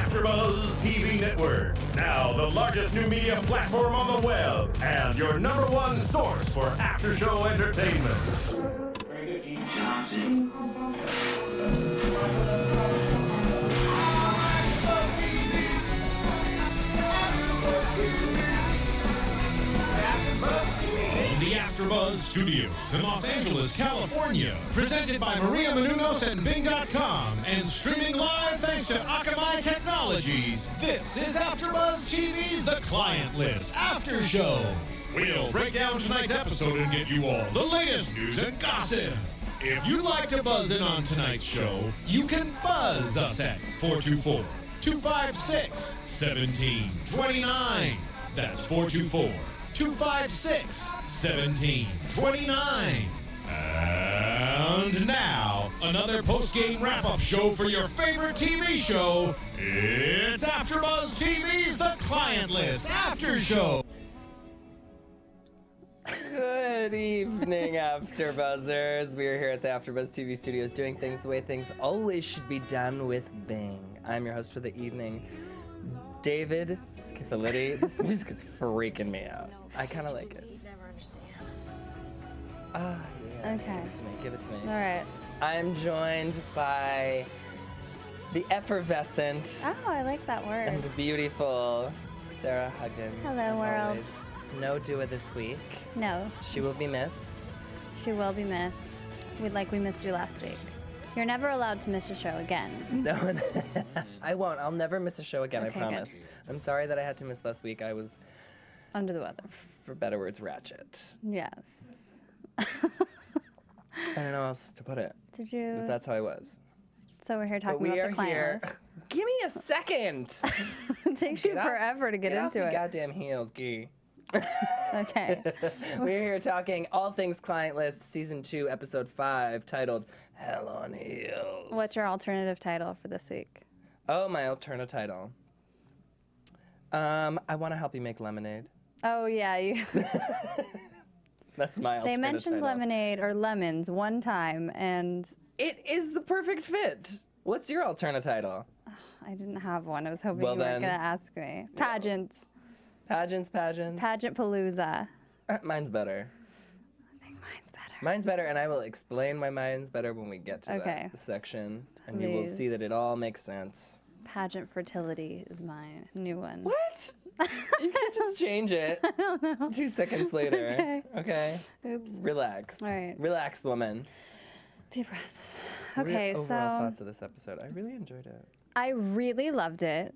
AfterBuzz TV Network, now the largest new media platform on the web, and your number one source for after-show entertainment. The AfterBuzz Studios in Los Angeles, California. Presented by Maria Menounos and Bing.com and streaming live thanks to Akamai Technologies. This is AfterBuzz TV's The Client List After Show. We'll break down tonight's episode and get you all the latest news and gossip. If you'd like to buzz in on tonight's show, you can buzz us at 424-256-1729. That's 424-256-1729. And now, another post-game wrap-up show for your favorite TV show. It's AfterBuzz TV's The Client List After Show. Good evening, AfterBuzzers. We are here at the AfterBuzz TV studios doing things the way things always should be done with Bing. I'm your host for the evening, David Schifilliti. This music is freaking me out. I kind of like it. You'd never understand. Yeah. Okay. Give it to me. All right. I'm joined by the effervescent Oh, I like that word. and beautiful Sarah Huggins. Hello, as world. always. No Dua this week. No, She will be missed. she will be missed. We missed you last week. You're never allowed to miss a show again. No, I won't. I'll never miss a show again, Okay, I promise. good. I'm sorry that I had to miss last week. I was, Under the weather. for better words, ratchet. Yes. I don't know how else to put it. Did you? But that's how I was. So we're here But talking we about are the client here. Give me a second. list. It takes you Get off- forever to get off into my it. goddamn heels, Gee. Okay. We're here talking all things Client List, Season 2, Episode 5, titled Hell on Heels. What's your alternative title for this week? Oh, my alternative title. I want to help you make lemonade. Oh yeah, That's my they alternative mentioned title. lemonade or lemons one time, and It is the perfect fit. What's your alternative title? I didn't have one. I was hoping Well, you weren't then- gonna ask me. Pageants. Pageants. Pageant Palooza. Mine's better. I think mine's better. Mine's better, and I will explain why mine's better when we get to Okay. that section, and you will Please. see that it all makes sense. Pageant fertility is my new one. What? You can't just change it. I don't know. 2 seconds later. Okay. Okay. Oops. Relax. All right. Relax, woman. Deep breaths. Okay, Overall so thoughts of this episode. I really enjoyed it. I really loved it.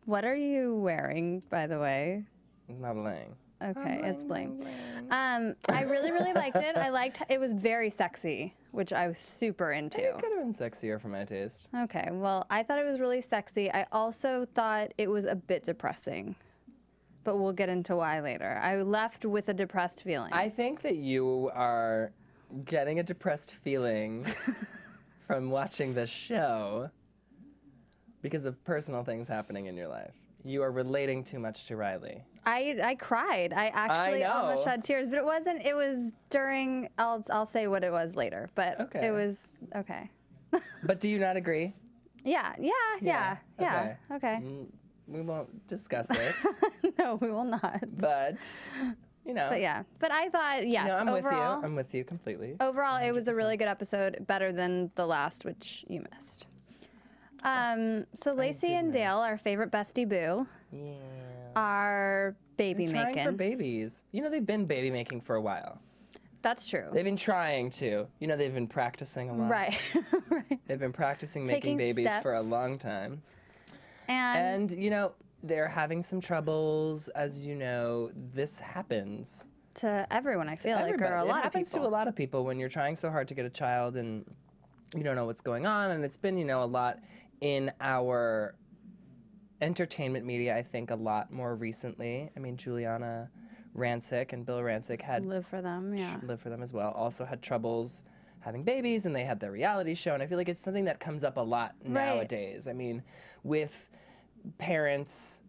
What are you wearing, by the way? It's not bling. Okay, it's bling. bling. I really, really liked it. It was very sexy, which I was super into. It could have been sexier for my taste. Okay, well, I thought it was really sexy. I also thought it was a bit depressing, but we'll get into why later. I left with a depressed feeling. I think that you are getting a depressed feeling from watching this show because of personal things happening in your life. You are relating too much to Riley. I cried. I actually almost know. shed tears, but it wasn't. It was during. I'll say what it was later, but Okay. it was okay. But do you not agree? Yeah. Okay. We won't discuss it, No, we will not. but you know. But yeah. But I thought yes. No, I'm overall, with you. I'm with you completely. overall, it was a really good episode, better than the last, which you missed. So Lacey did and Dale, miss. our favorite bestie boo, Yeah. are baby They're trying making. for babies. You know, they've been baby making for a while. That's true. They've been trying to. You know, they've been practicing a lot. Right. Right. They've been practicing Taking making babies for a steps. long time. And, And, you know, they're having some troubles. As you know, this happens. to everyone, I feel like, or Everybody. a lot it of happens people. to a lot of people when you're trying so hard to get a child and you don't know what's going on. And it's been, you know, a lot in our entertainment media, I think, a lot more recently. I mean, Juliana Rancic and Bill Rancic had Live for them, yeah. live for them as well, also had troubles having babies, and they had their reality show, and I feel like it's something that comes up a lot nowadays. I mean, with parents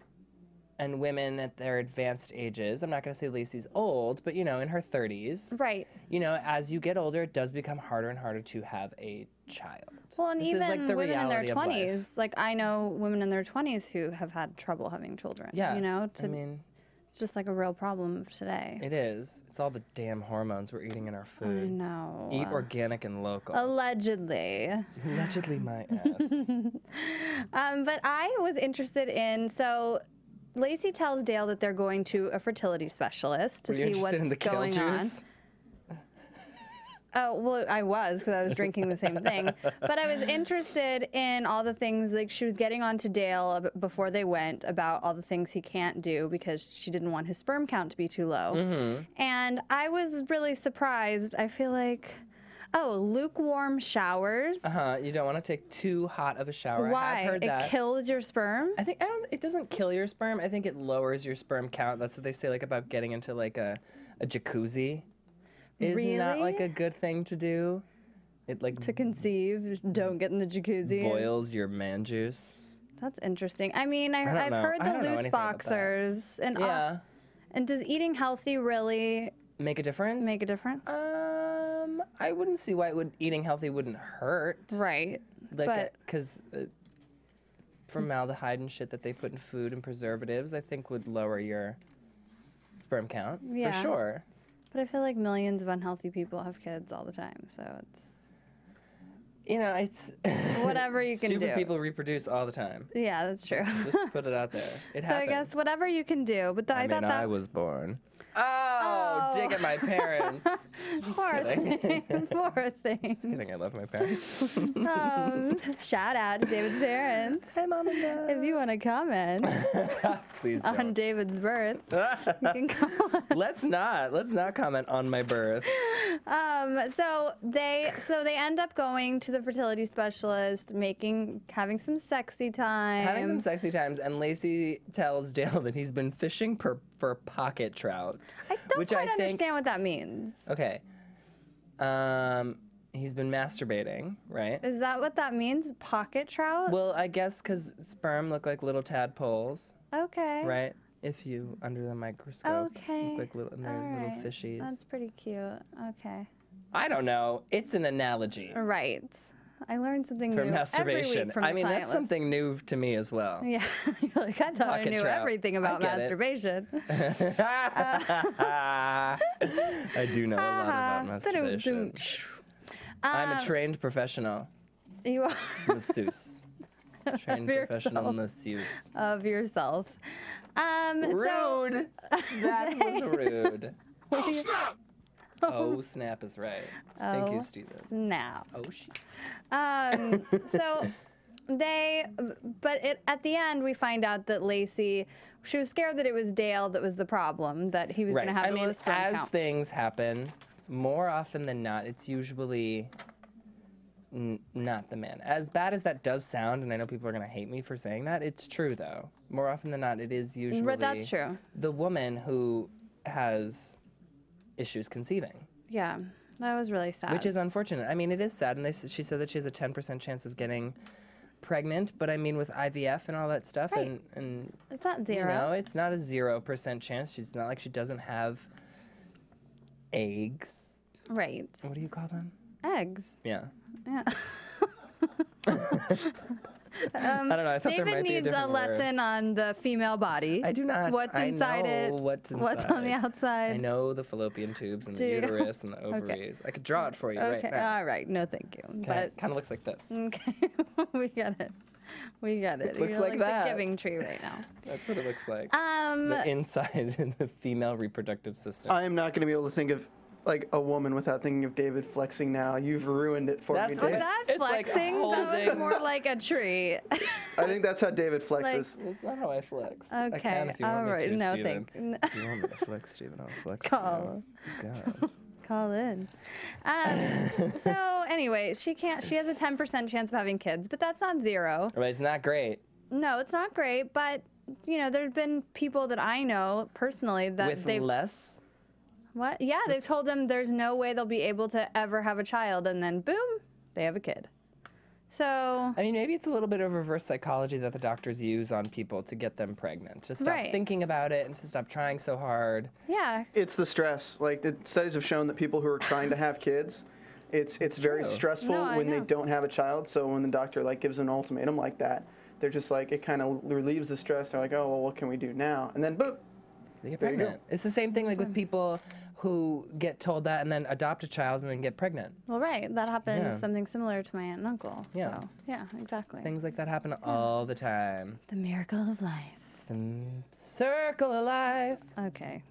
and women at their advanced ages, I'm not going to say Lacey's old, but, you know, in her 30s, Right. you know, as you get older, it does become harder and harder to have a child. Well, and This even is like the women in their reality of life. 20s, like I know women in their 20s who have had trouble having children. Yeah, You know, I mean, it's just like a real problem of today. it is. It's all the damn hormones we're eating in our I food. know. Eat organic and local. Allegedly. Allegedly my ass. But I was interested in, so Lacey tells Dale that they're going to a fertility specialist to Were you see what's interested in the kill going on. juice? Oh, well, I was because I was drinking the same thing. But I was interested in all the things, like she was getting on to Dale before they went about all the things he can't do because she didn't want his sperm count to be too low. Mm-hmm. And I was really surprised. I feel like, lukewarm showers. You don't want to take too hot of a shower. I Why? have heard It that. kills your sperm? It doesn't kill your sperm. I think it lowers your sperm count. That's what they say, like about getting into like a jacuzzi. Is not like Really? a good thing to do. It like To conceive, don't get in the jacuzzi. boils your man juice. That's interesting. I mean, don't I've know. heard I the don't know loose anything about that. boxers. And, Yeah. and does eating healthy really Make a difference? make a difference? I wouldn't see why eating healthy wouldn't hurt. Right. Like, but because formaldehyde and shit that they put in food and preservatives, I think would lower your sperm count Yeah. for sure. But I feel like millions of unhealthy people have kids all the time, so it's You know, it's whatever you can stupid do. people reproduce all the time. Yeah, that's true. Just put it out there. It So happens. I guess whatever you can do. But I thought that I was born. Oh, Oh. dig at my parents. Just poor kidding. thing. Poor thing. Just kidding. I love my parents. Shout out to David's parents. Hi, Mom and Dad. If you want to comment Please on don't. David's birth, you can comment. Let's not comment on my birth. So they end up going to the fertility specialist, having some sexy time. Having some sexy times, and Lacey tells Dale that he's been fishing for pocket trout. I don't which quite I think- understand what that means. Okay. He's been masturbating, right? Is that what that means? Pocket trout? Well, I guess because sperm look like little tadpoles, Okay. right? If you under the microscope, Okay. look like little, and they're All little right. fishies. That's pretty cute. Okay. I don't know. It's an analogy Right. I learned something for new masturbation. every week from I the mean, client that's list. something new to me as well. Yeah, you're like, I thought I Pocket knew trout. everything about I get it. masturbation. I do know a lot about masturbation. I'm a trained professional You are masseuse. Trained professional yourself. masseuse. of yourself. So, Rude. That was rude. Oh, snap is right. Thank you, Oh, Steven. snap. Oh, shit. So at the end, we find out that Lacey, she was scared that it was Dale that was the problem, that he was Right. going to have I a low mean, sperm as count. things happen, more often than not, it's usually not the man. As bad as that does sound, and I know people are going to hate me for saying that, it's true, though. More often than not, it is usually But that's true. the woman who has issues conceiving, Yeah, that was really sad. which is unfortunate. I mean, it is sad, and she said that she has a 10% chance of getting pregnant, but I mean, with IVF and all that stuff, Right. and It's not you zero. know, it's not a 0% chance. She's not like she doesn't have eggs. Right. What do you call them? Eggs. Yeah. Yeah. I don't know. I thought there David might be a needs a different word. lesson on the female body. I do not. What's I inside know it? What's What's on the inside. outside? I know the fallopian tubes and Do the you? uterus and the ovaries. I could draw it for you Okay. right now. All right. No, thank you. Kind of looks like this. Okay. we get it. We get it. It looks You're like that. the giving tree right now. That's what it looks like. Um, The inside in the female reproductive system. I am not going to be able to think of like a woman without thinking of David flexing now. You've ruined it for That's me, what Dave. that It's like flexing? That was holding- more like a tree. I think that's how David flexes. That's not how I flex. I Okay, can if you want all me right, to, no, Steven. thank- If you want me to flex, Steven, I'll flex. Call. You. God. Call in. So anyway, she has a 10% chance of having kids, but that's not zero. But it's not great. No, it's not great, but you know, there's been people that I know personally that With they've less. what? Yeah, they've told them there's no way they'll be able to ever have a child, and then boom, they have a kid. So I mean, maybe it's a little bit of reverse psychology that the doctors use on people to get them pregnant. To stop Right. thinking about it and to stop trying so hard. yeah, It's the stress. Like the studies have shown that people who are trying to have kids, it's very true. stressful No, I when they know. don't have a child. So when the doctor like gives an ultimatum like that, they're just like, it kind of relieves the stress. They're like, oh, well, what can we do now? And then boop. They get There you go. pregnant. It's the same thing like with people who get told that and then adopt a child and then get pregnant. Well, right. That happened Yeah. something similar to my aunt and uncle. Yeah. So, yeah, exactly. Things like that happen all the time. The miracle of life. It's the circle of life. Okay.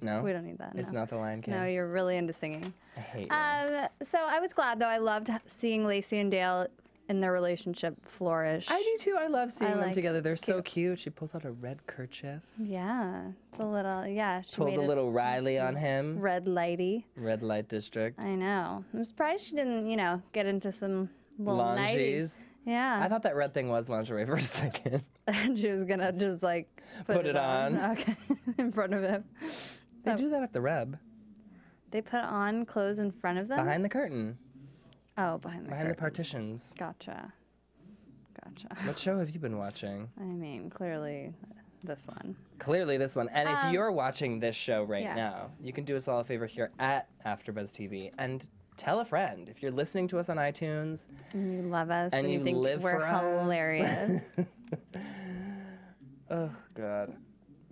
No? We don't need that. It's no. not the Lion King. No, you're really into singing. I hate you. So I was glad, though. I loved seeing Lacey and Dale in their relationship flourish. I do too. I love seeing them like together. They're so cute. She pulls out a red kerchief. Yeah. It's a little, yeah. She Pulls made a little Riley on him. red lighty. Red light district. I know. I'm surprised she didn't, get into some little Longies. 90s. Yeah. I thought that red thing was lingerie for a second. And she was gonna just like Put it on. Okay, in front of him. They do that at the Reb. They put on clothes in front of them. Behind the curtain. Oh, behind the Behind the curtain. partitions. Gotcha. What show have you been watching? I mean, clearly this one. Clearly this one. And if you're watching this show right yeah. now, you can do us all a favor here at AfterBuzz TV and tell a friend. If you're listening to us on iTunes And you love us. and you you think live we're for us. hilarious. Oh, God.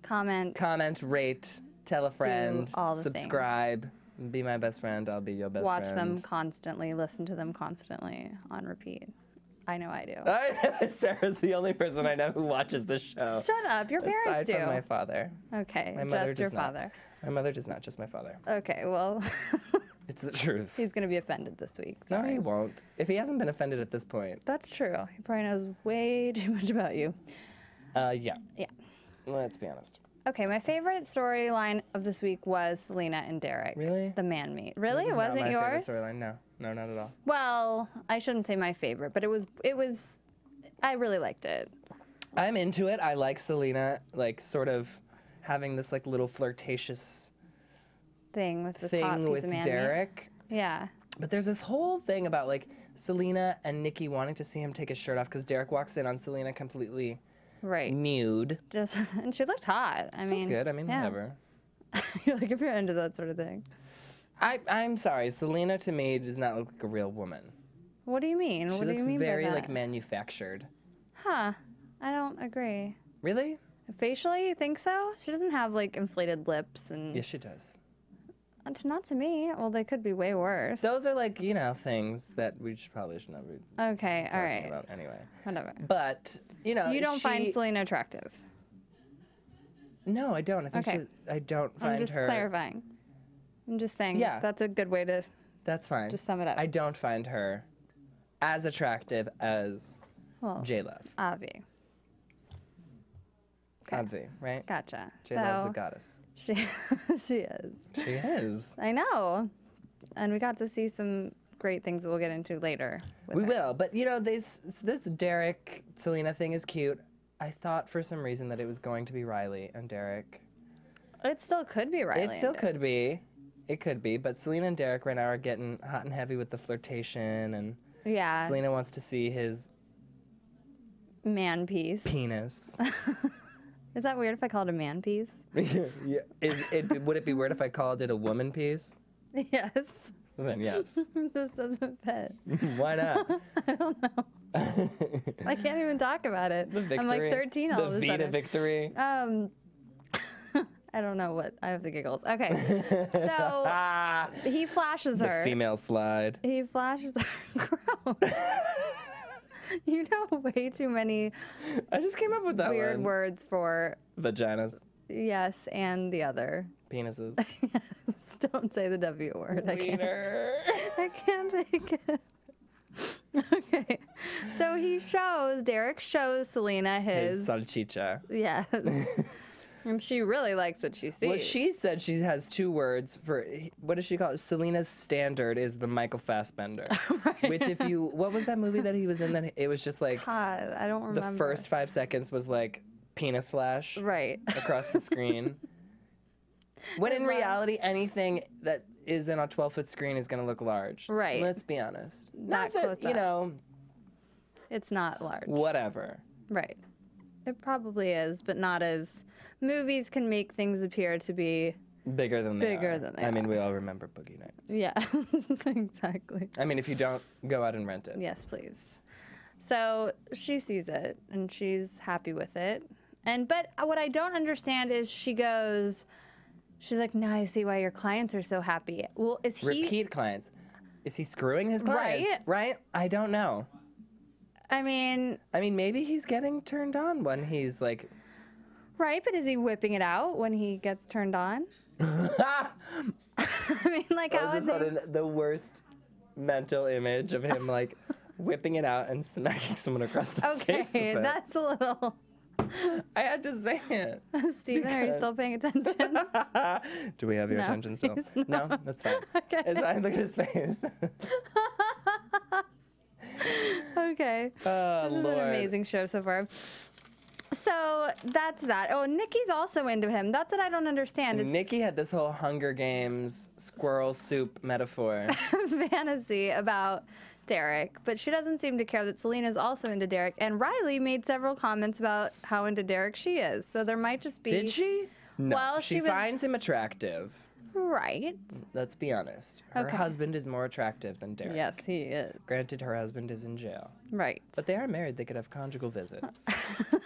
Comment. Rate, tell a friend, all the subscribe, be my best friend, I'll be your best Watch friend. them constantly. Listen to them constantly on repeat. I know I do. Sarah's the only person I know who watches this show. Shut up. Your parents Aside do. from my father. Okay. My mother just your does not. father. My mother does not, just my father. Okay. Well, It's the truth. he's gonna be offended this week. No, Sorry. he won't. If he hasn't been offended at this point. That's true. He probably knows way too much about you. Yeah. Yeah. Let's be honest. Okay, my favorite storyline of this week was Selena and Derek. Really? The man meet. Really? That It was wasn't not my yours? favorite storyline. No, not at all. Well, I shouldn't say my favorite, but it was I really liked it. I'm into it. I like Selena, like, sort of having this, like, little flirtatious Thing with this hot thing piece with of man meat. Derek. Yeah. But there's this whole thing about, like, Selena and Nikki wanting to see him take his shirt off because Derek walks in on Selena completely Right. nude. Just and she looked hot. I She mean, looked good. I mean, yeah. whatever. Like if you're into that sort of thing. I'm sorry. Selena to me does not look like a real woman. What do you mean? She What do looks you mean very by that? like manufactured. Huh. I don't agree. Really? Facially, you think so? She doesn't have like inflated lips and Yes, she does. not to me. Well, they could be way worse. Those are like, things that we probably should not be Okay, all talking right. about anyway. Whatever. But, You don't find she- Selena attractive. No, I don't. I think Okay. I don't find I'm just her. clarifying. I'm just saying Yeah. that's a good way to That's fine. just sum it up. I don't find her as attractive as well, J-Love. Avi. Okay. Obvi, right? Gotcha. J-Love's so a goddess. she she is. She is. I know. And we got to see some great things that we'll get into later. with We her. will, but this Derek Selena thing is cute. I thought for some reason that it was going to be Riley and Derek. It still could be Riley. It still and could be. It could be, but Selena and Derek right now are getting hot and heavy with the flirtation, and Yeah. Selena wants to see his Man piece. penis. Is that weird if I called it a man piece? Yeah. Would it be weird if I called it a woman piece? Yes. Then yes. This doesn't fit. Why not? I can't even talk about it. The victory. I'm like 13 all of The a Vita sudden. victory. I don't know what. I have the giggles. Okay. So Ah, he flashes the her. female slide. He flashes her. Gross. You know way too many I just came up with that weird one. words for Vaginas, yes and the other. penises. Don't say the W word. Wiener. I can't take it. Okay. So Derek shows Selena His his salchicha. yes. And she really likes what she sees. Well, she said she has two words for, what does she call it? Selena's standard is the Michael Fassbender. Which what was that movie that he was in that it was just like, God, I don't remember. the first 5 seconds was like penis flash Right. across the screen. When in reality, anything that is in a 12-foot screen is going to look large. Right. Let's be honest. Not Not that, close up. It's not large. whatever. Right. It probably is, but not as movies can make things appear to be Bigger than they Bigger are. than they I mean, are. we all remember Boogie Nights. Yeah, exactly. I mean, if you don't, go out and rent it. Yes, please. So she sees it and she's happy with it. But what I don't understand is she's like, now I see why your clients are so happy. Well, is he? Repeat clients. Is he screwing his clients? Right? I don't know. I mean, maybe he's getting turned on when he's like. Right, but is he whipping it out when he gets turned on? I mean, like, how is it? The worst mental image of him like whipping it out and smacking someone across the face with Okay, it. that's a little. I had to say it. Steven, are you still paying attention? Do we have your No, attention still? he's No, that's fine. Okay. I look at his face. Okay. Oh, This is Lord. an amazing show so far. So that's that. Oh, Nikki's also into him. That's what I don't understand. Is Nikki had this whole Hunger Games squirrel soup metaphor. fantasy about Derek, but she doesn't seem to care that Selena's also into Derek. And Riley made several comments about how into Derek she is. So there might just be. Did she? No. Well, she she was- finds him attractive. Right. Let's be honest. Her Okay. husband is more attractive than Derek. Yes, he is. Granted, her husband is in jail. Right. But they are married. They could have conjugal visits.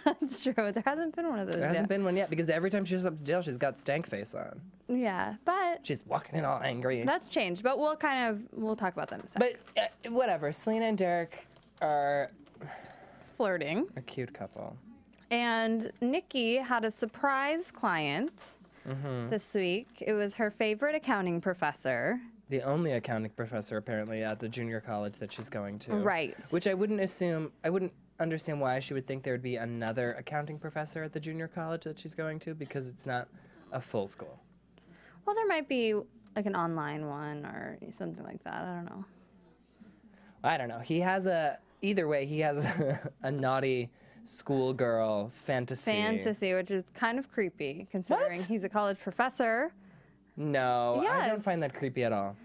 That's true. There hasn't been one of those There hasn't yet. been one yet because every time she shows up to jail, she's got stank face on. Yeah, but She's walking in all angry. that's changed. But we'll talk about that in a second. But whatever. Selena and Derek are Flirting. a cute couple. And Nikki had a surprise client this week. It was her favorite accounting professor. The only accounting professor apparently at the junior college that she's going to. Right. Which I wouldn't understand why she would think there would be another accounting professor at the junior college that she's going to because it's not a full school. Well, there might be like an online one or something like that. I don't know. I don't know. Either way, he has a naughty schoolgirl fantasy. Which is kind of creepy considering What? he's a college professor. No, I don't Yes. find that creepy at all.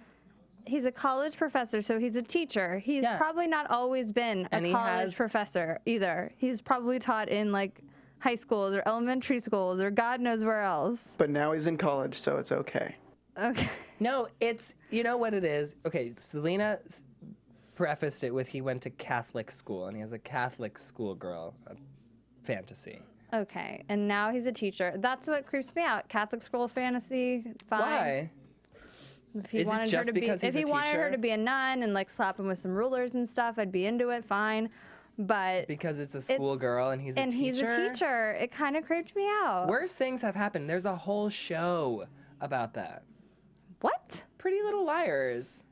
He's a college professor, so he's a teacher. He's Yeah. probably not always been And a he college has- professor either. He's probably taught in like high schools or elementary schools or God knows where else. But now he's in college, so it's okay. Okay. No, you know what it is? Okay, Selena prefaced it with he went to Catholic school and he has a Catholic schoolgirl fantasy. Okay. And now he's a teacher. That's what creeps me out. Catholic school fantasy, fine. Why? If he Is it wanted her just to be, because he's if he a wanted her teacher? to be a nun and like slap him with some rulers and stuff, I'd be into it, fine. But Because it's a schoolgirl and he's a teacher. he's a teacher. It kind of creeped me out. Worse things have happened. There's a whole show about that. What? Pretty Little Liars.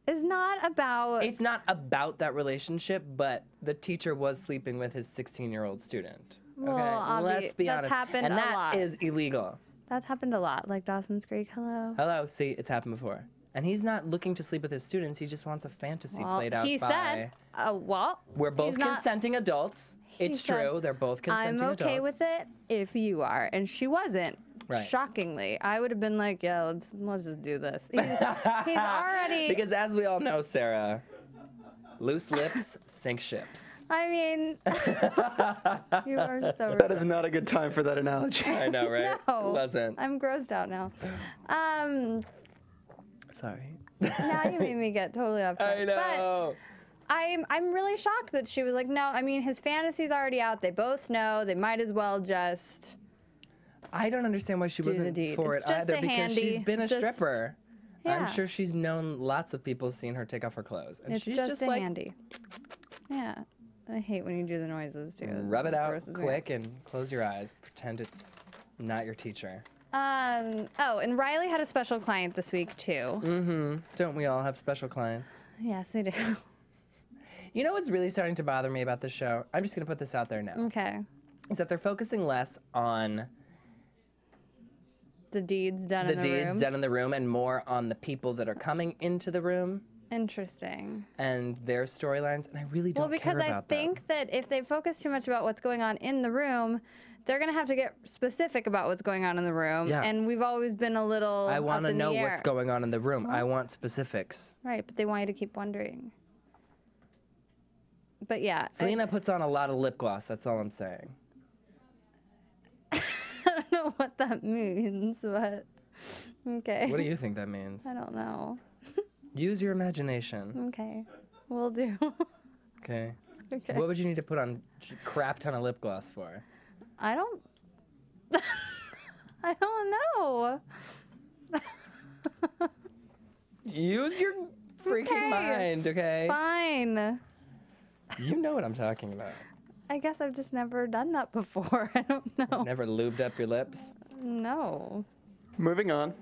Is not about. It's not about that relationship, but the teacher was sleeping with his 16-year-old student. Okay, Well, let's be that's honest. happened and a that lot. is illegal. That's happened a lot. Like Dawson's Creek. Hello. Hello, see, it's happened before. And he's not looking to sleep with his students. He just wants a fantasy Well, played out he by. said, well, We're both he's not- consenting adults. It's said, true. They're both consenting I'm adults. okay with it if you are, and she wasn't. Right. Shockingly, I would have been like, yeah, let's just do this. He's already. Because as we all know, Sarah, loose lips sink ships. I mean, you are so. That is not a good time for that analogy. I know, right? No. Wasn't. I'm grossed out now. Sorry. Now you made me get totally off track. I know. But I'm really shocked that she was like, no. I mean, his fantasy's already out. They both know. They might as well just. I don't understand why she Do the wasn't deed. for It's it just either a because handy- she's been a just- stripper. Yeah. I'm sure she's known lots of people seen her take off her clothes. And It's she's just a like, handy. Yeah. I hate when you do the noises too. rub it out grosses me quick and close your eyes. Pretend it's not your teacher. Oh, and Riley had a special client this week too. Mm-hmm. Don't we all have special clients? Yes, we do. You know what's really starting to bother me about this show? I'm just going to put this out there now. Okay. Is that they're focusing less on The deeds done the in the deeds room. done in the room and more on the people that are coming into the room Interesting. and their storylines. And I really don't Well, because care I about think that if they focus too much about what's going on in the room, they're going to have to get specific about what's going on in the room. Yeah. And we've always been a little. I want to up in know the what's air. going on in the room. I want specifics. Right, but they want you to keep wondering. But yeah. Selena puts on a lot of lip gloss. That's all I'm saying. I don't know what that means, but. Okay. What do you think that means? I don't know. Use your imagination. Okay. Will do. Okay. Okay. What would you need to put on a crap ton of lip gloss for? I don't. I don't know. Use your freaking Okay. mind, okay? Fine. You know what I'm talking about. I guess I've just never done that before. I don't know. Never lubed up your lips? No. Moving on.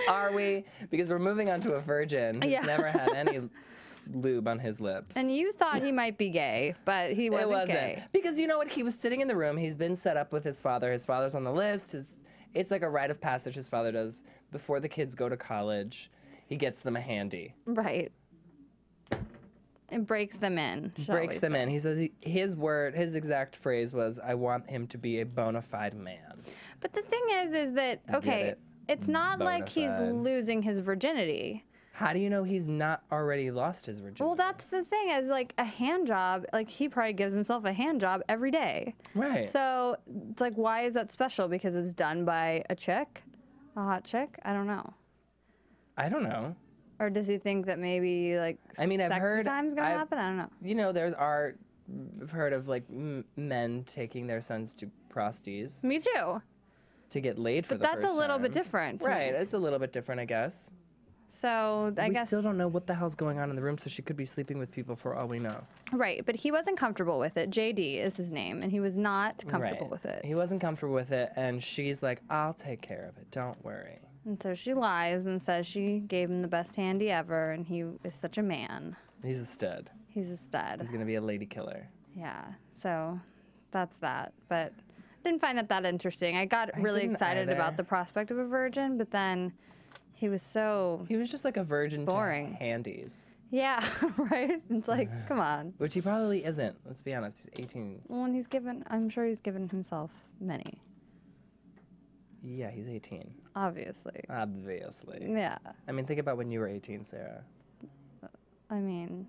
Are we? Because we're moving on to a virgin who's Yeah. never had any lube on his lips. And you thought he might be gay, but he wasn't, gay. Because you know what? He was sitting in the room. He's been set up with his father. His father's on the list. It's like a rite of passage his father does before the kids go to college. He gets them a handy. Right. It breaks them in. shall Breaks we them say. in. He says his exact phrase was, "I want him to be a bona fide man." But the thing is that, okay, it. it's not like he's Bona fide. losing his virginity. How do you know he's not already lost his virginity? Well, that's the thing is like a hand job, like he probably gives himself a hand job every day. right. So it's like, why is that special? Because it's done by a chick? A hot chick? I don't know. I don't know. Or does he think that maybe like I mean, I've sexy heard- time's gonna I've- happen? I don't know. You know, I've heard of like men taking their sons to prosties Me too. to get laid for But the that's first a little bit time. different. to me. Right. It's a little bit different, I guess. So I we guess still don't know what the hell's going on in the room, so she could be sleeping with people for all we know. right, but he wasn't comfortable with it. JD is his name, and he was not comfortable Right. with it. He wasn't comfortable with it, and she's like, "I'll take care of it. Don't worry." And so she lies and says she gave him the best handy ever, and he is such a man. He's a stud. He's a stud. He's gonna be a lady killer. Yeah. So that's that. But didn't find that interesting. I got really didn't excited either. about the prospect of a virgin, but then he was so He was just like a virgin Boring. to handies, yeah, right? It's like, come on. which he probably isn't. Let's be honest. He's 18. When he's given, I'm sure he's given himself many, Yeah, he's 18. obviously. Obviously. Yeah. I mean, think about when you were 18, Sarah. I mean,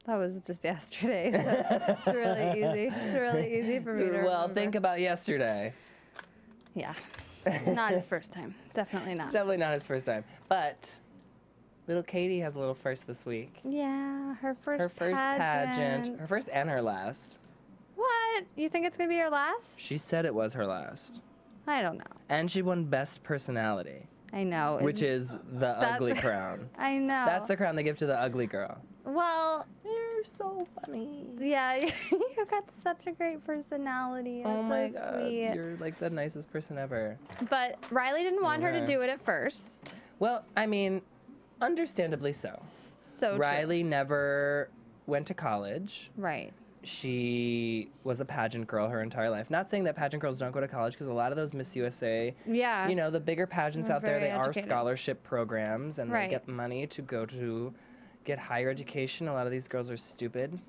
that was just yesterday. So it's really easy. It's really easy for me to Well, remember. think about yesterday. Yeah. Not his first time. Definitely not. Definitely not his first time. But little Katie has a little first this week. Yeah, her first Her first pageant. Her first and her last. What? You think it's gonna be her last? She said it was her last. I don't know. And she won Best Personality, I know. which is the ugly crown. I know. That's the crown they give to the ugly girl. Well, You're so funny. yeah, you got such a great personality. That's Oh my so god, sweet. you're like the nicest person ever. But Riley didn't want her to Okay. do it at first. Well, I mean, understandably so. So true. Riley never went to college. Right. She was a pageant girl her entire life. Not saying that pageant girls don't go to college, because a lot of those Miss USA, Yeah. you know, the bigger pageants They're out there, very they are educated. scholarship programs and Right. they get money to go to get higher education. A lot of these girls are stupid,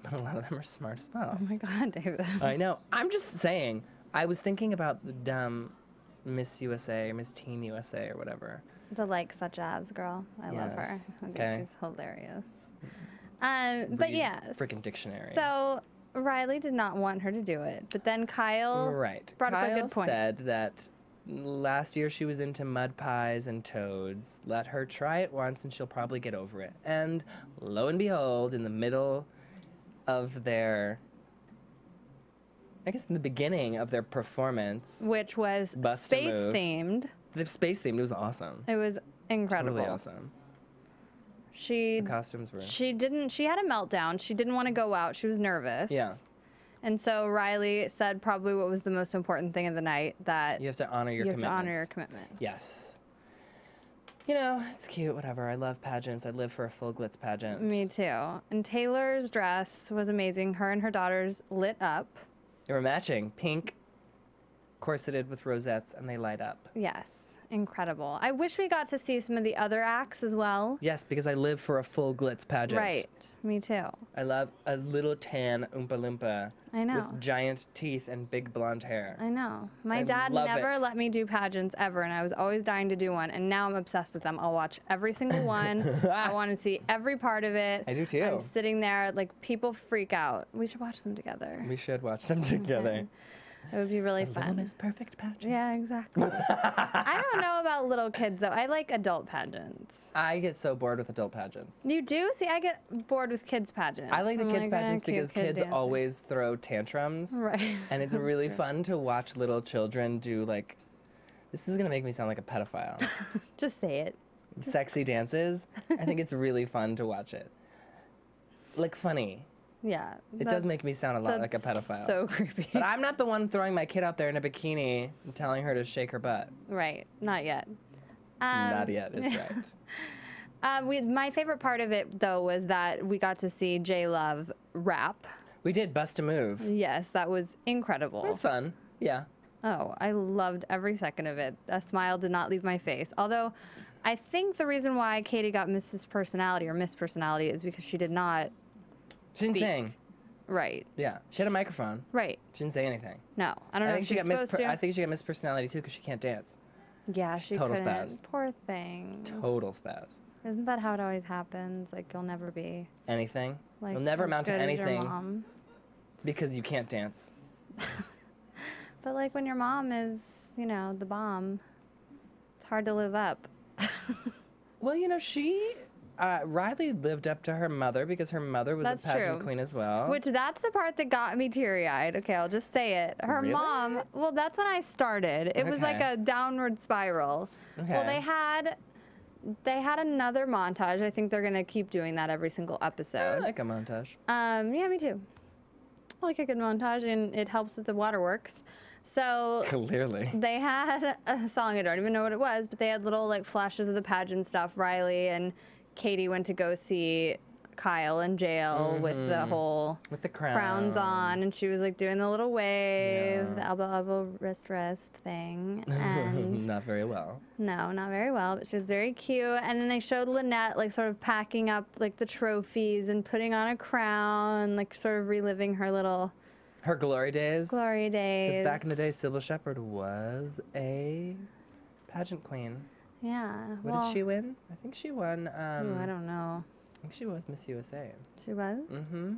but a lot of them are smart as well. Oh my God, David. I know. I'm just saying. I was thinking about the dumb Miss USA or Miss Teen USA or whatever. The like such as girl. I love her. Yes. I think Okay. she's hilarious. But Read yeah. frickin' dictionary. So Riley did not want her to do it, but then Kyle Right. brought up a Kyle good point. said that last year she was into mud pies and toads. Let her try it once and she'll probably get over it. And lo and behold, in the middle of their, I guess in the beginning of their performance, which was Bust a space move. themed. the space themed, it was awesome. It was incredible. Totally awesome. She The costumes were. she had a meltdown. She didn't want to go out. She was nervous. Yeah. And so Riley said probably what was the most important thing of the night, that You have to honor your you have to commitments. honor your commitment. Yes. You know, it's cute, whatever. I love pageants. I'd live for a full glitz pageant. Me too. And Taylor's dress was amazing. Her and her daughters lit up. They were matching. Pink, corseted with rosettes, and they light up. Yes. Incredible. I wish we got to see some of the other acts as well. Yes, because I live for a full glitz pageant. Right. Me too. I love a little tan Oompa Loompa I know. with giant teeth and big blonde hair. I know. My I dad love never it. let me do pageants ever, and I was always dying to do one, and now I'm obsessed with them. I'll watch every single one. I want to see every part of it. I do too. I'm sitting there, like, people freak out. We should watch them together. We should watch them together. It would be really Little fun. Miss Perfect pageant. Yeah, exactly. I don't know about little kids though. I like adult pageants. I get so bored with adult pageants. You do? See, I get bored with kids pageants. I like the I'm kids pageants cute because kid kids dancing. always throw tantrums. Right. And it's really fun to watch little children do like, this is gonna make me sound like a pedophile. Just say it. Sexy dances. I think it's really fun to watch it. Like funny. Yeah. It does make me sound a lot like a pedophile. So creepy. But I'm not the one throwing my kid out there in a bikini and telling her to shake her butt. Right. Not yet. Not yet is right. My favorite part of it though was that we got to see J Love rap. We did Bust a Move. Yes, that was incredible. It was fun. Yeah. Oh, I loved every second of it. A smile did not leave my face. Although, I think the reason why Katie got Mrs. Personality or Miss Personality is because she did not. She didn't Speak. sing. Right. Yeah. She had a microphone. Right. She didn't say anything. No, I don't know. I think if she got supposed to. I think she got Miss Personality too because she can't dance. Yeah, she total couldn't. spaz. Poor thing. Total spaz. Isn't that how it always happens? Like you'll never be Anything. like You'll never as amount to good as your anything mom. because you can't dance. But like when your mom is, you know, the bomb, it's hard to live up. Well, you know, Riley lived up to her mother because her mother was That's a pageant true. queen as well. Which that's the part that got me teary-eyed. Okay, I'll just say it. Her Really? mom, well, that's when I started. It was like Okay. a downward spiral. Well, Okay. they had another montage. I think they're gonna keep doing that every single I episode. like a montage. Yeah, me too. I like a good montage, and it helps with the waterworks. So Clearly. they had a song. I don't even know what it was, but they had little like flashes of the pageant stuff. Riley and Katie went to go see Kyle in jail with the whole With the crown. crowns on, and she was like doing the little wave, Yeah. the elbow, wrist thing, and Not very well. no, not very well, but she was very cute. And then they showed Linette like sort of packing up like the trophies and putting on a crown, like sort of reliving her little Her glory days. glory days. Because back in the day, Sybil Shepherd was a pageant queen. Yeah. What well, did she win? I think she won. ooh, I don't know. I think she was Miss USA. She was? Mm-hmm.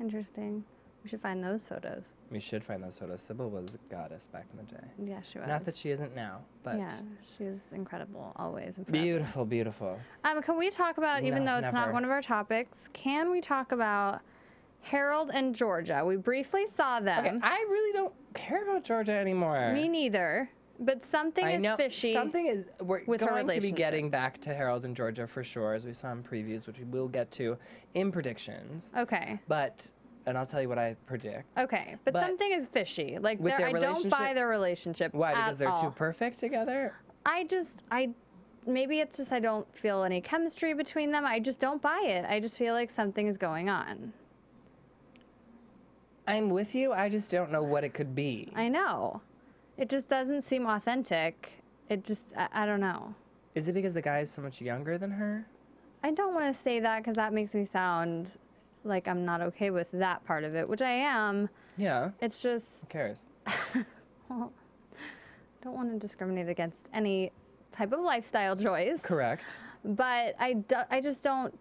Interesting. We should find those photos. We should find those photos. Sybil was a goddess back in the day. Yeah, she was. Not that she isn't now, but Yeah, she's incredible, always. And forever. beautiful, beautiful. Can we talk about, even No, though it's never. not one of our topics, can we talk about Harold and Georgia? We briefly saw them. Okay, I really don't care about Georgia anymore. Me neither. But something I is know fishy. something is. We're with her going to be relationship. getting back to Harold and Georgia for sure, as we saw in previews, which we will get to in predictions. Okay. But, and I'll tell you what I predict. Okay. But, But something is fishy. Like with their I don't buy relationship- their relationship. Why? at Because they're all. too perfect together. Maybe it's just I don't feel any chemistry between them. I just don't buy it. I just feel like something is going on. I'm with you. I just don't know what it could be. I know. It just doesn't seem authentic. It just, I don't know. Is it because the guy is so much younger than her? I don't want to say that because that makes me sound like I'm not okay with that part of it, which I am. Yeah. It's just, Who cares? well, I don't want to discriminate against any type of lifestyle choice. Correct. But I just don't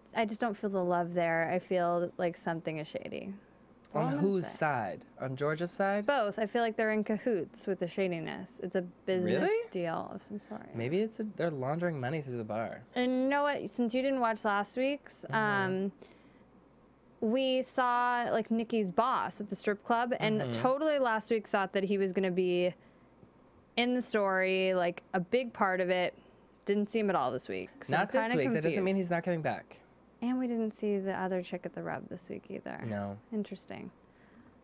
feel the love there. I feel like something is shady. That's all On I'm gonna whose say. side? On Georgia's side? Both. I feel like they're in cahoots with the shadiness. It's a business Really? deal of some sort. Maybe they're laundering money through the bar. And you know what? Since you didn't watch last week's, we saw like Nikki's boss at the strip club, and totally last week thought that he was going to be in the story, like a big part of it. Didn't see him at all this week. So Not I'm this kinda week. That doesn't mean confused. he's not coming back. And we didn't see the other chick at the rub this week either. No. Interesting.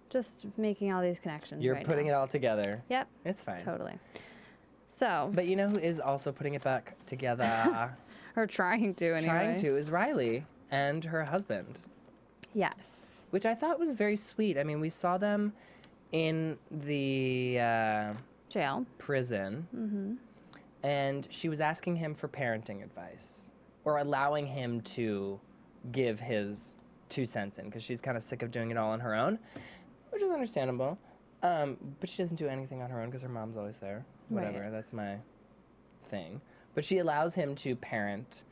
Just making all these connections. You're right putting now. it all together. Yep. It's fine. Totally. So, But you know who is also putting it back together? or trying to anyway. Trying to is Riley and her husband, Yes. which I thought was very sweet. I mean, we saw them in the Jail. prison, and she was asking him for parenting advice or allowing him to give his 2 cents in because she's kind of sick of doing it all on her own, which is understandable. But she doesn't do anything on her own because her mom's always there. Whatever, Right. that's my thing. But she allows him to parent,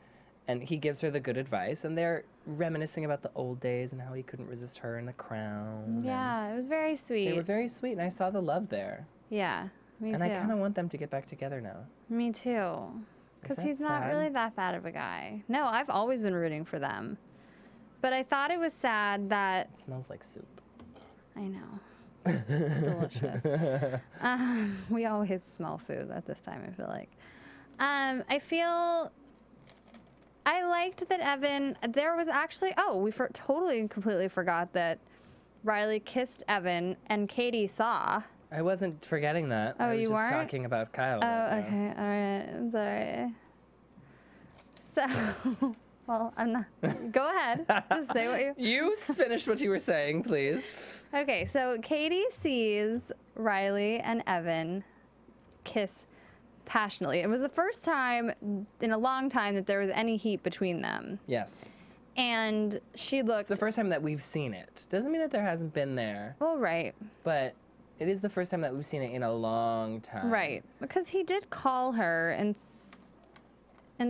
and he gives her the good advice, and they're reminiscing about the old days and how he couldn't resist her in the crown. Yeah, it was very sweet. They were very sweet, and I saw the love there. Yeah, me And too. I kind of want them to get back together now. Me too. Because that he's not sad? really that bad of a guy. No, I've always been rooting for them. But I thought it was sad that. It smells like soup. I know. Delicious. We always smell food at this time, I feel like. I liked that Evan, there was actually, totally and completely forgot that Riley kissed Evan and Katie saw. I wasn't forgetting that. Oh, I was you just weren't? talking about Kyle. Oh, right now. okay. All right. I'm sorry. So, well, I'm not. Go ahead. Just say what you. You finished what you were saying, please. Okay, so Katie sees Riley and Evan kiss passionately. It was the first time in a long time that there was any heat between them. Yes. And she looked. It's the first time that we've seen it. Doesn't mean that there hasn't been there, Well, right. but it is the first time that we've seen it in a long time. Right. Because he did call her and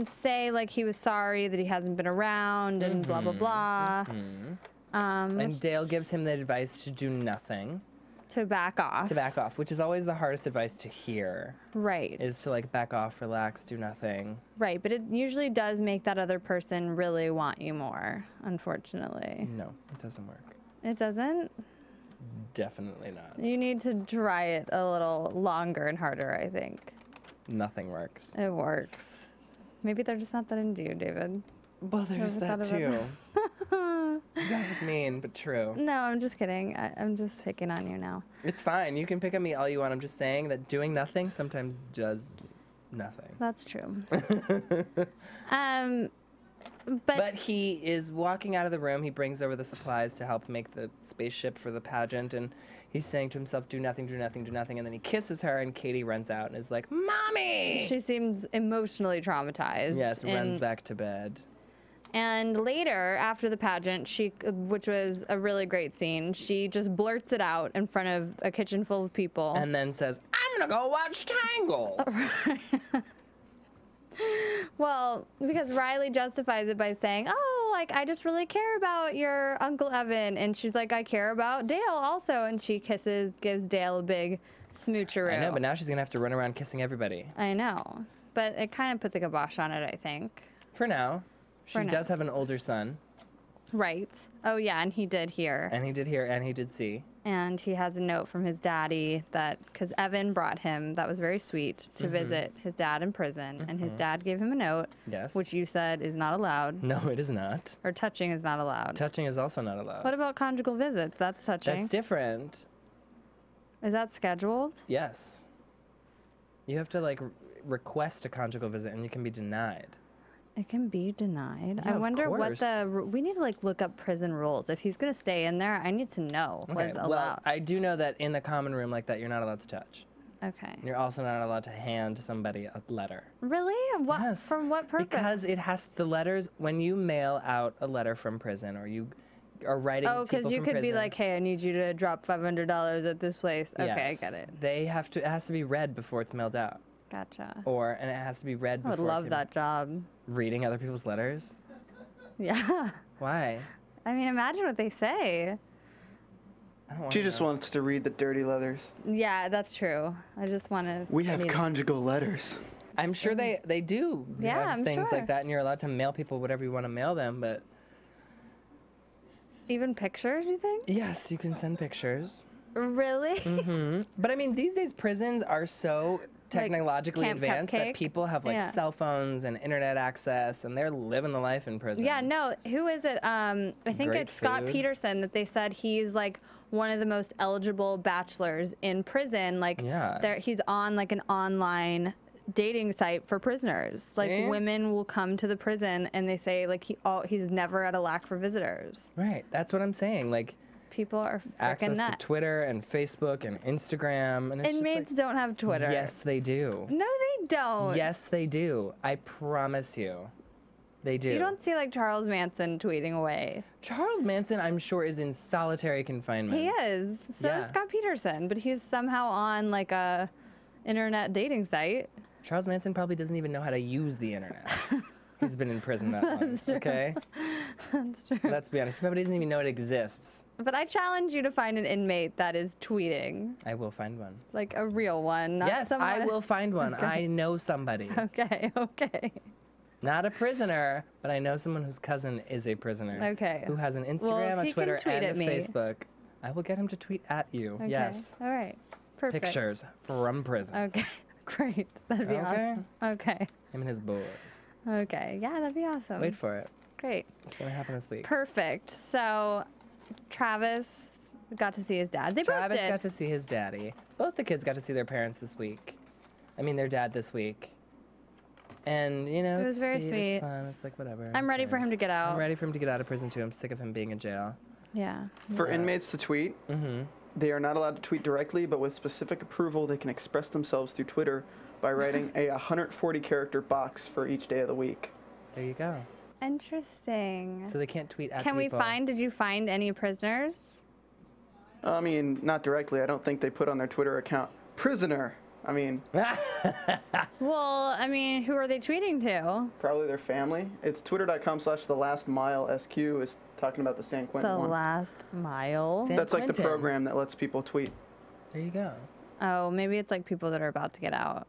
say, like, he was sorry that he hasn't been around and blah, blah, blah. And Dale gives him the advice to do nothing, To back off. to back off, which is always the hardest advice to hear, Right. is to like back off, relax, do nothing. Right. But it usually does make that other person really want you more, unfortunately. No, it doesn't work. It doesn't? Definitely not. You need to try it a little longer and harder, I think. Nothing works. It works. Maybe they're just not that into you, David. Well, there's Never that thought about too. That was mean, but true. No, I'm just kidding. I'm just picking on you now. It's fine. You can pick on me all you want. I'm just saying that doing nothing sometimes does nothing. That's true. But he is walking out of the room. He brings over the supplies to help make the spaceship for the pageant, and he's saying to himself, do nothing, do nothing, do nothing. And then he kisses her, and Katie runs out and is like, Mommy! She seems emotionally traumatized. Yes, runs and- back to bed. And later, after the pageant, which was a really great scene, she just blurts it out in front of a kitchen full of people. And then says, I'm gonna go watch Tangled. Well, because Riley justifies it by saying, oh, like, I just really care about your Uncle Evan. And she's like, I care about Dale also. And she gives Dale a big smoocheroo. I know, but now she's gonna have to run around kissing everybody. I know. But it kind of puts a kibosh on it, I think. For now. She For now. does have an older son, Right. Oh, yeah, and he did hear. and he did hear, and he did see. And he has a note from his daddy that, because Evan brought him, that was very sweet, to visit his dad in prison. And his dad gave him a note, Yes. which you said is not allowed, No, it is not. or touching is not allowed. Touching is also not allowed. What about conjugal visits? That's touching. That's different. Is that scheduled? Yes. You have to like request a conjugal visit, and you can be denied. It can be denied. Yeah, I of wonder what course. we need to like look up prison rules. If he's gonna stay in there, I need to know what's well, allowed. I do know that in a common room like that, you're not allowed to touch. Okay. You're also not allowed to hand somebody a letter. Really? What? Yes. From what purpose? Because it has the letters when you mail out a letter from prison, or you are writing. Oh, because because you could be like, hey, I need you to drop $500 at this place. Okay, I get it. They have to. It has to be read before it's mailed out, Gotcha. and it has to be read. I would before it love can- that job. Reading other people's letters. Yeah. Why? I mean, imagine what they say. I don't want She just wants to read the dirty letters. Yeah, that's true. I just want to. We have mean- conjugal letters. I'm sure they do Yeah, have I'm things sure. like that, and you're allowed to mail people whatever you want to mail them. But Even pictures, you think? yes, you can send pictures. Really? But I mean, these days prisons are so technologically Camp advanced that Cupcake? people have like Yeah. cell phones and internet access, and they're living the life in prison. Yeah, no. Who is it? I think Great it's Scott food. Peterson that they said he's like one of the most eligible bachelors in prison. Like, Yeah. he's on like an online dating site for prisoners. Like, See? women will come to the prison and they say like he's never at a lack for visitors. Right. That's what I'm saying. Like People are freaking access nuts. to Twitter and Facebook and Instagram, and it's Inmates just don't have like, Twitter. yes, they do. No, they don't. Yes, they do. I promise you, they do. You don't see like Charles Manson tweeting away. Charles Manson, I'm sure, is in solitary confinement. He is. So Yeah. is Scott Peterson, but he's somehow on like a internet dating site. Charles Manson probably doesn't even know how to use the internet. He's been in prison that long. Okay. That's true. Let's be honest. He probably doesn't even know it exists. But I challenge you to find an inmate that is tweeting, I will find one. like a real one. Not Yes, someone... I will find one. Okay. I know somebody. Okay, okay. Not a prisoner, but I know someone whose cousin is a prisoner. Okay. Who has an Well, Instagram, if a he can Twitter, tweet and a at me. Facebook. I will get him to tweet at you. Okay. Yes. All right. Perfect. Pictures from prison. Okay. Great. That'd be Okay. awesome. Okay. Him and his boys. Okay. Yeah, that'd be awesome. Wait for it. Great. It's going to happen this week. Perfect. So, Travis got to see his dad. They Travis both did. got to see his daddy. Both the kids got to see their parents this week. I mean, their dad this week. And, you know, It was it's very sweet. sweet. It's fun. It's like, whatever. I'm who ready for him cares? to get out. I'm ready for him to get out of prison, too. I'm sick of him being in jail. Yeah. For inmates to tweet, they are not allowed to tweet directly, but with specific approval, they can express themselves through Twitter by writing a 140-character box for each day of the week. There you go. Interesting. So they can't tweet at Can we people. find, did you find any prisoners? I mean, not directly. I don't think they put on their Twitter account, prisoner. I mean, Well, I mean, who are they tweeting to? probably their family. It's twitter.com/thelastmilesq is talking about the San Quentin The one. last mile. San That's like the Quentin. program that lets people tweet. There you go. Oh, maybe it's like people that are about to get out.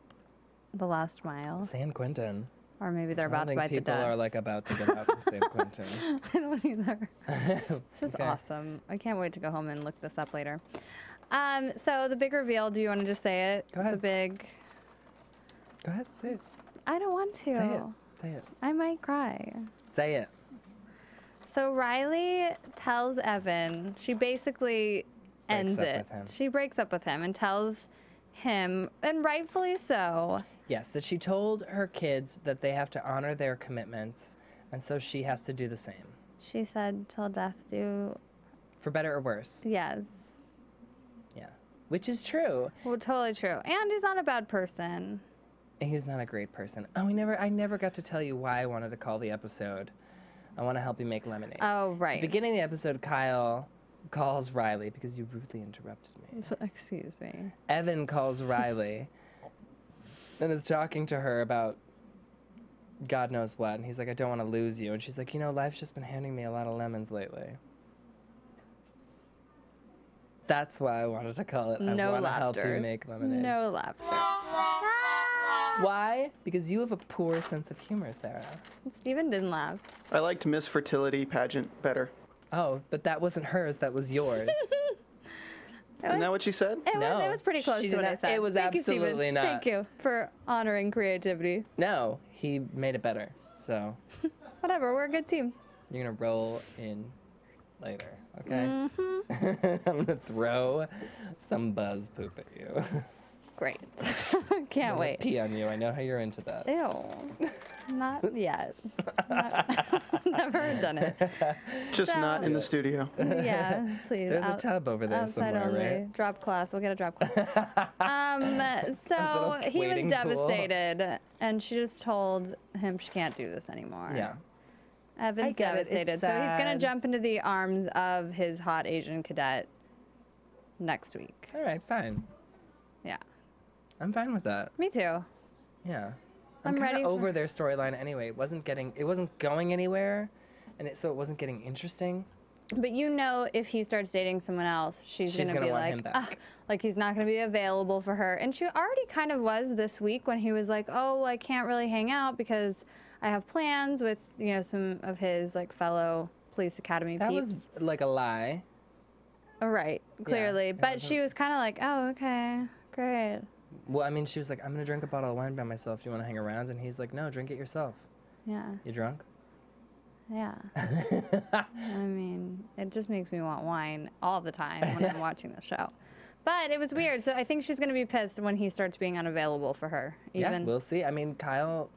The last mile. San Quentin. Or maybe they're I about don't to think bite the people dust. are like about to get out in San Quentin. I don't either. This is Okay. awesome. I can't wait to go home and look this up later. So the big reveal, do you want to just say it? Go ahead. The big... Go ahead, say it. I don't want to. Say it. Say it. I might cry. Say it. So Riley tells Evan, she basically ends up it. with him. She breaks up with him and tells him, and rightfully so, Yes, that she told her kids that they have to honor their commitments, and so she has to do the same. she said, till death do, For better or worse. yes. Yeah. Which is true. Well, totally true. And he's not a bad person. He's not a great person. Oh, I never got to tell you why I wanted to call the episode. I want to help you make lemonade. Oh, right. At the beginning of the episode, Kyle calls Riley because you rudely interrupted me. Excuse me. Evan calls Riley and is talking to her about God knows what. And he's like, I don't want to lose you. And she's like, you know, life's just been handing me a lot of lemons lately. That's why I wanted to call it. No I want to help laughter. you make lemonade. No laughter. Why? Because you have a poor sense of humor, Sarah. Steven didn't laugh. I liked Miss Fertility pageant better. Oh, but that wasn't hers. That was yours. Isn't that what she said? It No, was pretty close she to did what I not- said. it was Thank you, Steven. absolutely not. Thank you for honoring creativity. No, he made it better. So Whatever, we're a good team. you're going to roll in later, okay? Mm-hmm. I'm going to throw some buzz poop at you. Great. Can't wait. Pee on you. I know how you're into that. Ew. Not yet. Never done it. Just So- not in the studio. Yeah, please. There's a tub over there outside somewhere, only. right? Drop class. We'll get a drop class. So little he was wading pool. devastated, and she just told him she can't do this anymore. Yeah. Evan's get it. It's devastated. So he's going sad. to jump into the arms of his hot Asian cadet next week. All right, fine. Yeah. I'm fine with that. Me too. Yeah. I'm I'm kind ready of for- over their storyline anyway. It wasn't going anywhere, and so it wasn't getting interesting. But you know, if he starts dating someone else, she's She's gonna gonna be want like, him back. "Ah," like he's not gonna be available for her. And she already kind of was this week when he was like, "Oh, I can't really hang out because I have plans with some of his like fellow police academy That peeps." was like a lie. Oh, right, clearly. it But she wasn't- was kind of like, "Oh, okay, great." Well, I mean, she was like, I'm going to drink a bottle of wine by myself. Do you want to hang around? And he's like, no, drink it yourself. Yeah, You drunk? yeah. I mean, it just makes me want wine all the time when I'm watching the show. But it was weird. So I think she's gonna be pissed when he starts being unavailable for her. Even Yeah, we'll see. I mean, Kyle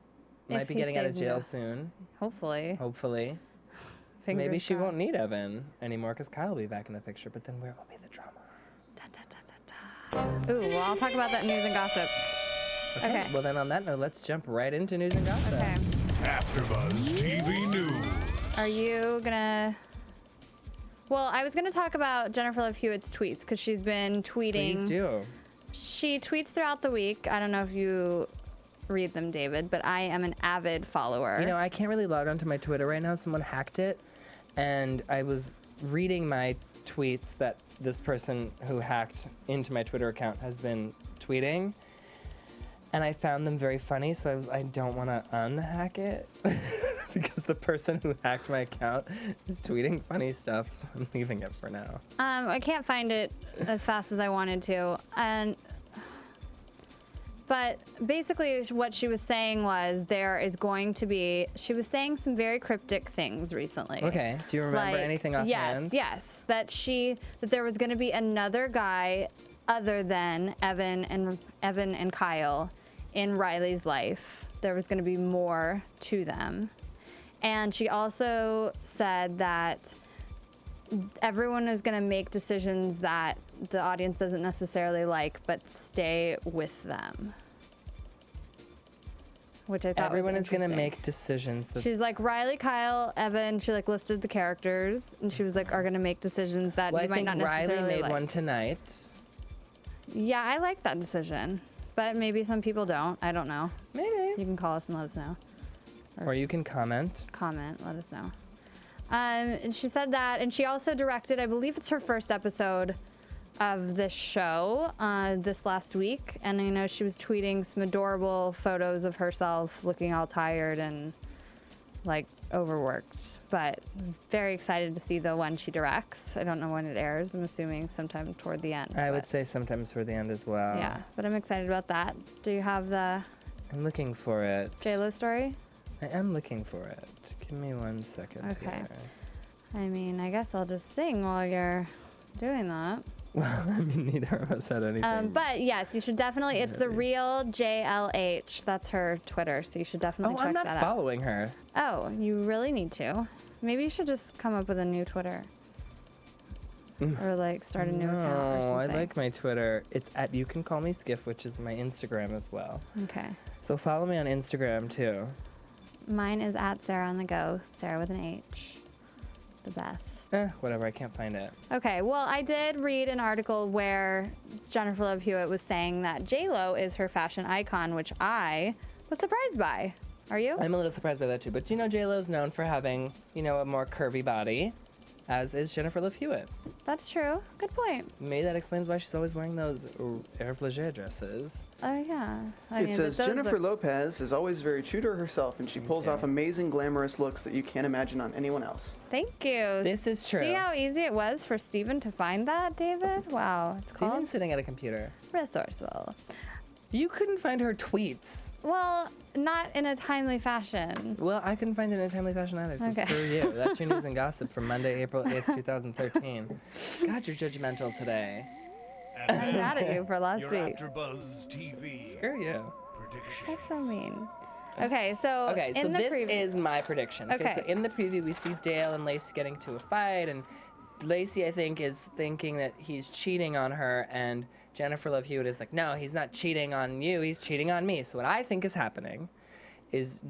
might If be he getting out of stays in jail jail. soon, hopefully. hopefully. So Fingers maybe she crossed. won't need Evan anymore because Kyle will be back in the picture. But then where will be the drama? Ooh, well, I'll talk about that in news and gossip. Okay. Well, then on that note, let's jump right into news and gossip. Okay. AfterBuzz TV News. Are you gonna? Well, I was gonna talk about Jennifer Love Hewitt's tweets because she's been tweeting. Please do. She tweets throughout the week. I don't know if you read them, David, but I am an avid follower. You know, I can't really log onto my Twitter right now. Someone hacked it, and I was reading my tweets that this person who hacked into my Twitter account has been tweeting, and I found them very funny, so I don't want to unhack it because the person who hacked my account is tweeting funny stuff, so I'm leaving it for now. I can't find it as fast as I wanted to, but basically what she was saying was she was saying some very cryptic things recently. Okay, do you remember anything offhand? Yes, that there was going to be another guy other than Evan and Kyle in Riley's life. There was going to be more to them. And she also said that everyone is going to make decisions that the audience doesn't necessarily like, but stay with them. Which I thought Everyone was is going to interesting. make decisions. She's like, Riley, Kyle, Evan, she like listed the characters, and she was like, are going to make decisions that Well, you I might think not necessarily Riley made like. one tonight. Yeah, I like that decision. But maybe some people don't. I don't know. Maybe. You can call us and let us know. Or you can comment. Comment, let us know. And she said that, and she also directed, I believe it's her first episode of this show this last week. And I know she was tweeting some adorable photos of herself looking all tired and like overworked. But very excited to see the one she directs. I don't know when it airs. I'm assuming sometime toward the end. I would say sometimes toward the end as well. Yeah, but I'm excited about that. Do you have the I'm looking for it. J-Lo story? I am looking for it. Give me 1 second. Okay. Here. I mean, I guess I'll just sing while you're doing that. Well, I mean, neither of us had anything. But yes, you should definitely. It's the real JLH. That's her Twitter, so you should definitely check I'm not that out. following her. Oh, you really need to. Maybe you should just come up with a new Twitter, or like start a new account or No, I something. like my Twitter. It's at You Can Call Me Skiff, which is my Instagram as well. Okay. So follow me on Instagram too. Mine is at Sarah on the Go. Sarah with an H. The best. Whatever, I can't find it. Okay, well, I did read an article where Jennifer Love Hewitt was saying that J-Lo is her fashion icon, which I was surprised by. Are you? I'm a little surprised by that too. But you know, J-Lo's known for having, you know, a more curvy body, as is Jennifer Love Hewitt. That's true. Good point. Maybe that explains why she's always wearing those Herblage dresses. Oh, yeah. It says but those Jennifer look- Lopez is always very true to herself, and she pulls off amazing glamorous looks that you can't imagine on anyone else. Thank you. This is true. See how easy it was for Steven to find that, David? Wow. It's Steven's called sitting at a computer. resourceful. You couldn't find her tweets. Well, not in a timely fashion. Well, I couldn't find it in a timely fashion either, so Okay. screw you. That's your news and gossip for Monday, April 8th, 2013. God, you're judgmental today. I was mad at you for last Your week. AfterBuzz TV Screw you. prediction. That's so mean. Okay, so Okay, so in the this preview- is my prediction. Okay, Okay. so in the preview, we see Dale and Lacey getting to a fight, and Lacey, I think, is thinking that he's cheating on her, and Jennifer Love Hewitt is like, no, he's not cheating on you, he's cheating on me. So what I think is happening is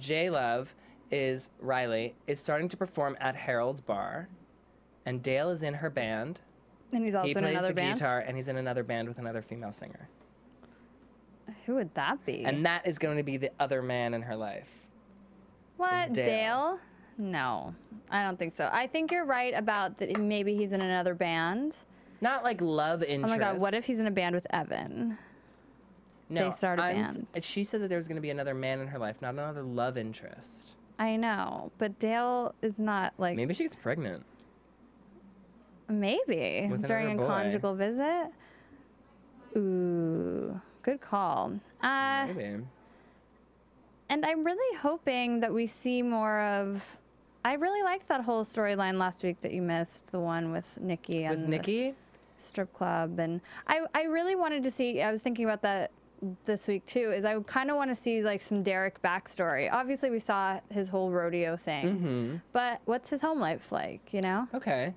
Riley is starting to perform at Harold's bar, and Dale is in her band. and he's also He in plays another the band. guitar, and he's in another band with another female singer. Who would that be? And that is going to be the other man in her life. What, is Dale. Dale? No, I don't think so. I think you're right about that. Maybe he's in another band. Not like love Oh interest. my God, what if he's in a band with Evan? No, they start a I'm band? She said that there was going to be another man in her life, not another love interest. I know, but Dale is not like Maybe she gets pregnant. maybe With during a another boy. conjugal visit. Ooh, good call. Maybe. And I'm really hoping that we see more of. I really liked that whole storyline last week that you missed, the one with Nikki and With the Nikki? strip club, and I really wanted to see. I was thinking about that this week too. Is I kind of want to see like some Derek backstory. Obviously, we saw his whole rodeo thing, Mm-hmm. but what's his home life like? You know? Okay.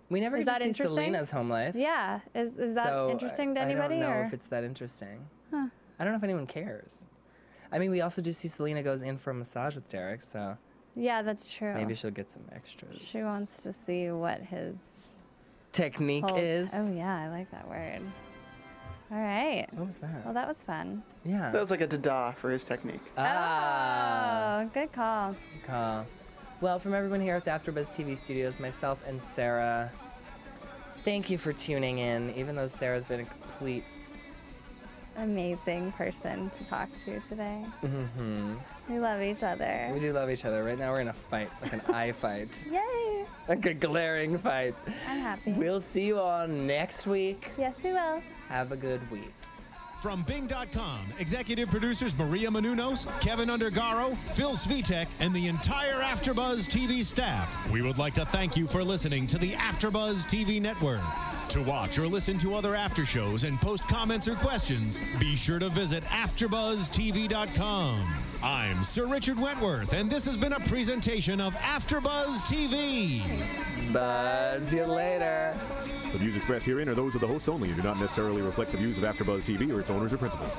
We never Is get that to see interesting? Selena's home life. Yeah. Is that so interesting to anybody? I don't know or? if it's that interesting. I don't know if anyone cares. I mean, we also do see Selena goes in for a massage with Derek, so Yeah, that's true. maybe she'll get some extras. She wants to see what his Technique whole is. Oh yeah, I like that word. All right. What was that? Well, that was fun. Yeah. That was like a dada for his technique. Oh, good call. Well, from everyone here at the AfterBuzz TV studios, myself and Sarah, thank you for tuning in, even though Sarah's been a complete... Amazing person to talk to today. Mm-hmm. We love each other. We do love each other. Right now we're in a fight, like an eye fight. Yay! Like a glaring fight. I'm happy. We'll see you all next week. Yes, we will. Have a good week. From Bing.com, executive producers Maria Menounos, Kevin Undergaro, Phil Svitek, and the entire AfterBuzz TV staff, we would like to thank you for listening to the AfterBuzz TV network. To watch or listen to other after shows and post comments or questions, be sure to visit AfterBuzzTV.com. I'm Sir Richard Wentworth, and this has been a presentation of AfterBuzz TV. Buzz you later. The views expressed herein are those of the hosts only and do not necessarily reflect the views of AfterBuzz TV or its owners or principals.